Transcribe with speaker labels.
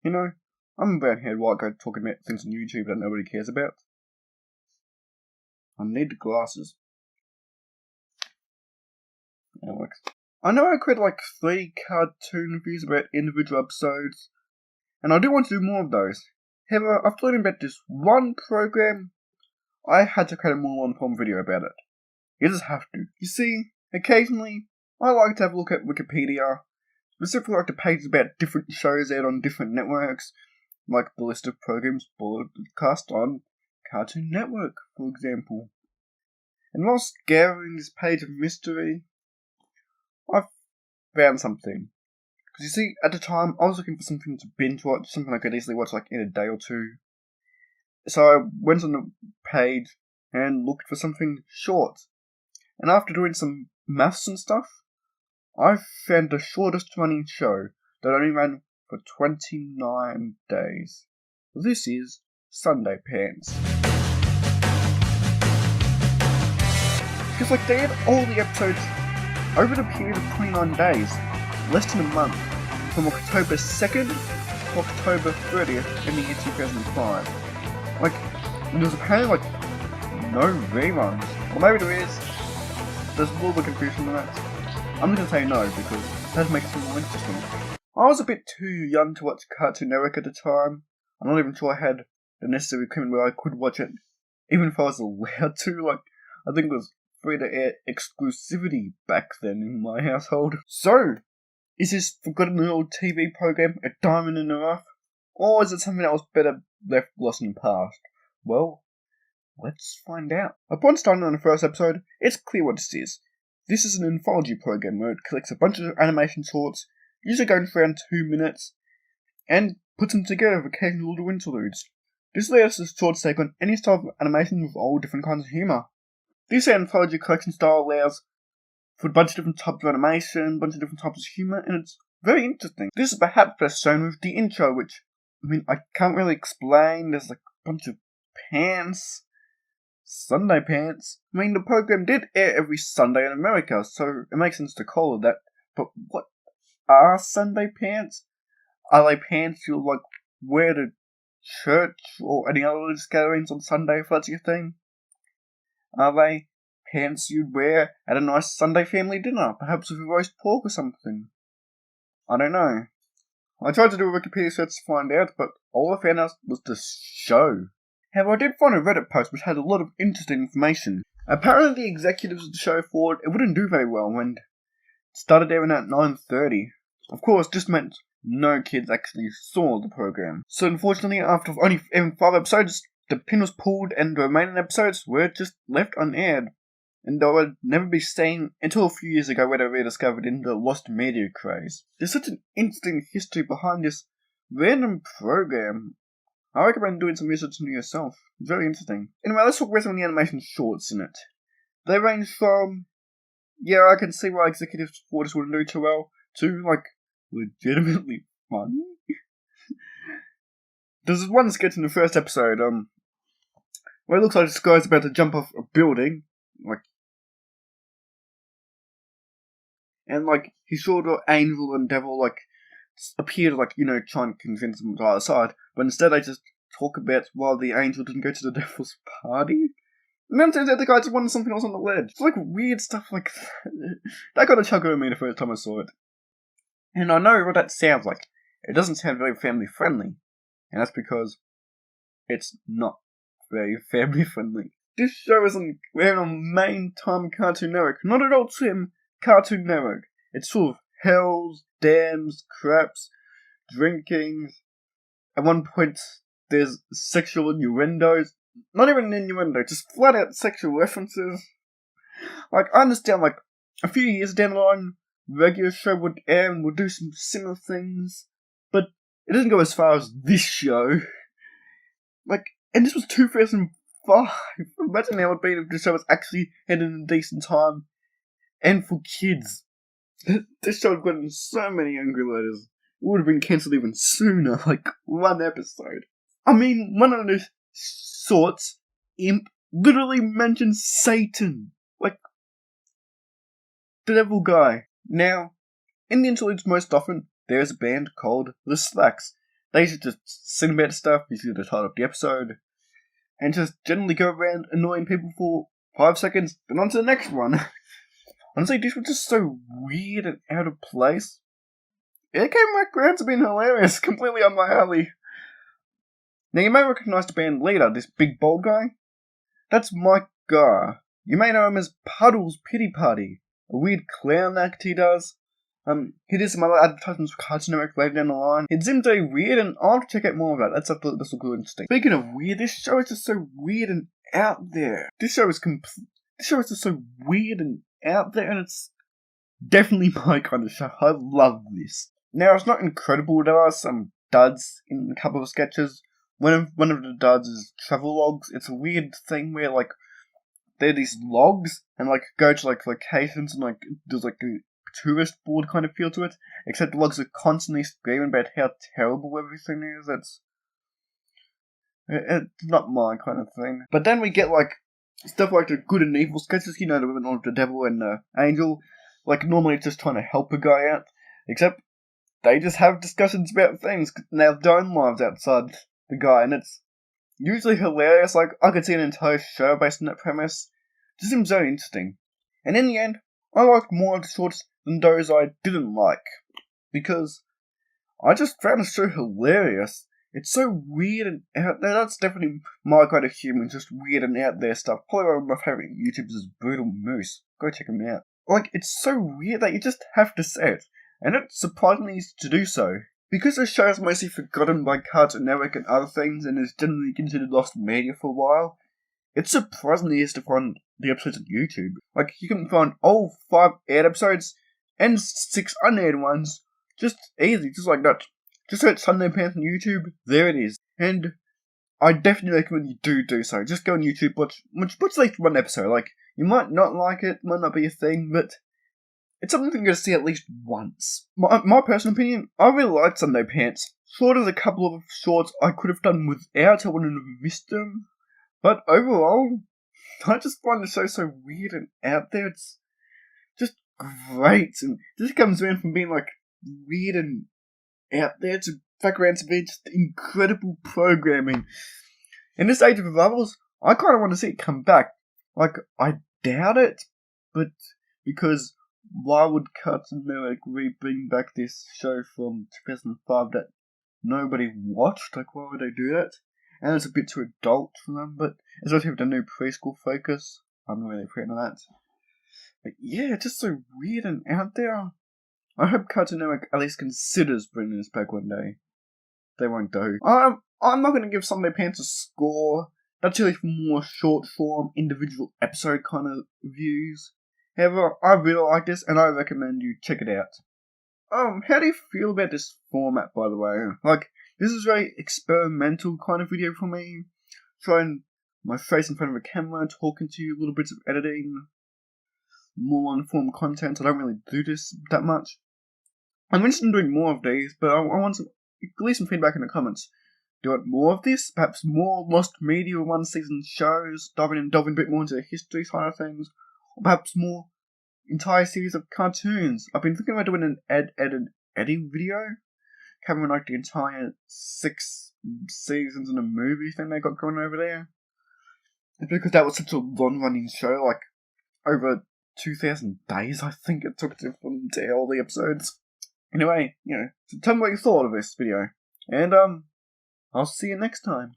Speaker 1: You know, I'm a brown-haired white guy talking about things on YouTube that nobody cares about. I need the glasses. That works. I know I created like 3 cartoon reviews about individual episodes, and I do want to do more of those. However, after learning about this one program, I had to create a more long-form video about it. You just have to. You see, occasionally, I like to have a look at Wikipedia, specifically like the pages about different shows out on different networks, like the list of programs broadcast on Cartoon Network, for example. And while scouring this page of mystery, I found something. Because you see, at the time, I was looking for something to binge watch, something I could easily watch like in a day or two. So I went on the page and looked for something short. And after doing some maths and stuff, I found the shortest running show that only ran for 29 days. This is Sunday Pants. Because like they had all the episodes over the period of 29 days, less than a month, from October 2nd to October 30th in the year 2005. Like, there was apparently like no reruns. Or maybe there is. There's a little bit of confusion on that. I'm going to say no because that makes it more interesting. I was a bit too young to watch Cartoon Network at the time. I'm not even sure I had the necessary equipment where I could watch it, even if I was allowed to. Like, I think it was free-to-air exclusivity back then in my household. So, is this forgotten old TV program a diamond in the rough? Or is it something that was better left lost in the past? Well, let's find out. Upon starting on the first episode, it's clear what this is. This is an anthology program where it collects a bunch of animation shorts, usually going for around 2 minutes, and puts them together with occasional little interludes. This allows the shorts to take on any style of animation with all different kinds of humour. This anthology collection style allows for a bunch of different types of animation, a bunch of different types of humour, and it's very interesting. This is perhaps best shown with the intro, which, I can't really explain. There's like a bunch of pants. Sunday pants. The program did air every Sunday in America, so it makes sense to call it that. But what are Sunday pants? Are they pants you'll like wear to church or any other religious gatherings on Sunday if that's your thing? Are they pants you'd wear at a nice Sunday family dinner, perhaps with a roast pork or something? I don't know. I tried to do a Wikipedia search to find out, but all I found out was the show. However, I did find a Reddit post which had a lot of interesting information. Apparently the executives of the show thought it wouldn't do very well when it started airing at 9:30. Of course, this meant no kids actually saw the program. So unfortunately, after only airing 5 episodes, the pin was pulled and the remaining episodes were just left unaired. And they would never be seen until a few years ago when they were rediscovered in the lost media craze. There's such an interesting history behind this random program. I recommend doing some research into yourself. It's very interesting. Anyway, let's talk about some of the animation shorts in it. They range from, yeah, I can see why executives thought this wouldn't do too well, to, like, legitimately funny. There's one sketch in the first episode, where it looks like this guy's about to jump off a building, and, he saw the angel and devil, appear to, try and convince him to either side, but instead they just talk about why the angel didn't go to the devil's party. And then it turns out the guy just wanted something else on the ledge. It's weird stuff like that. That got a chuckle at me the first time I saw it. And I know what that sounds like. It doesn't sound very family friendly. And that's because it's not very family friendly. This show isn't on main time Cartoon Network, not Adult Swim, Cartoon Network. It's full of hells, dams, craps, drinking. At one point, there's sexual innuendos. Not even an innuendo, just flat out sexual references. I understand, a few years down the line, regular show would air and would do some similar things, but it doesn't go as far as this show. And this was 2005. Imagine how it would be if the show was actually headed in a decent time. And for kids. This show would have gotten so many angry letters. It would have been cancelled even sooner, one episode. One of the sorts, Imp, literally mentions Satan. The devil guy. Now, in the interludes most often, there's a band called The Slacks. They should just sing about stuff, you see the title of the episode, and just generally go around annoying people for 5 seconds, then on to the next one. Honestly, this was just so weird and out of place. It came back around to being hilarious, completely up my alley. Now, you may recognize the band leader, this big bald guy. That's Mike Gar. You may know him as Puddle's Pity Party, a weird clown act he does. He did some other advertisements for Cartoon Network later down the line. It seems very weird, and I'll have to check out more of that. This will go interesting. Speaking of weird, this show is just so weird and out there. This show is just so weird and out there, and it's definitely my kind of show. I love this. Now, it's not incredible. There are some duds in a couple of sketches. One of the duds is travel logs. It's a weird thing where, like, they're these logs, and, like, go to, like, locations, and, like, there's, like, a tourist board kind of feel to it. Except the logs are constantly screaming about how terrible everything is. It's not my kind of thing. But then we get, like, stuff like the good and evil sketches, you know, the women of the devil and the angel. Like, normally it's just trying to help a guy out. Except, they just have discussions about things, and they have their own lives outside the guy, and it's usually hilarious. Like, I could see an entire show based on that premise. It just seems very interesting. And in the end, I liked more of the shorts than those I didn't like. Because I just found the show hilarious. It's so weird and out there. That's definitely my kind of humor, just weird and out there stuff. Probably one of my favourite YouTubers is Brutal Moose. Go check him out. Like, it's so weird that you just have to say it. And it's surprisingly easy to do so. Because the show is mostly forgotten by Cartoon Network and other things, and is generally considered lost media for a while, it's surprisingly easy to find the episodes on YouTube. Like, you can find all 5 aired episodes, and 6 unaired ones, just easy, just like that. Just search Sunday Pants on YouTube, there it is. And I definitely recommend you do so. Just go on YouTube, watch at least one episode. Like, you might not like it, might not be a thing, but it's something you're going to see at least once. My personal opinion, I really liked Sunday Pants. Short as a couple of shorts I could have done without, I wouldn't have missed them. But overall, I just find the show so weird and out there. It's just great. And this comes around from being like weird and out there to back around to being just incredible programming. In this age of revivals, I kind of want to see it come back. Like, I doubt it, but because why would Cartoon Network bring back this show from 2005 that nobody watched? Like, why would they do that? And it's a bit too adult for them, but especially with the new preschool focus, I'm not really a fan of that. But yeah, it's just so weird and out there. I hope Cartoon Network at least considers bringing this back one day. They won't though. I'm not going to give Sunday Pants a score. That's really for more short form, individual episode kind of views. However, I really like this, and I recommend you check it out. How do you feel about this format, by the way? Like, this is a very experimental kind of video for me. Showing my face in front of a camera, talking to you, little bits of editing, more long-form content. I don't really do this that much. I'm interested in doing more of these, but I want to leave some feedback in the comments. Do you want more of this? Perhaps more Lost Media one-season shows, delving a bit more into the history side of things? Or perhaps more entire series of cartoons? I've been thinking about doing an Eddie video, covering like the entire 6 seasons in a movie thing they got going over there. It's because that was such a long-running show, like over 2,000 days I think it took to film all the episodes. Anyway, so tell me what you thought of this video, and I'll see you next time.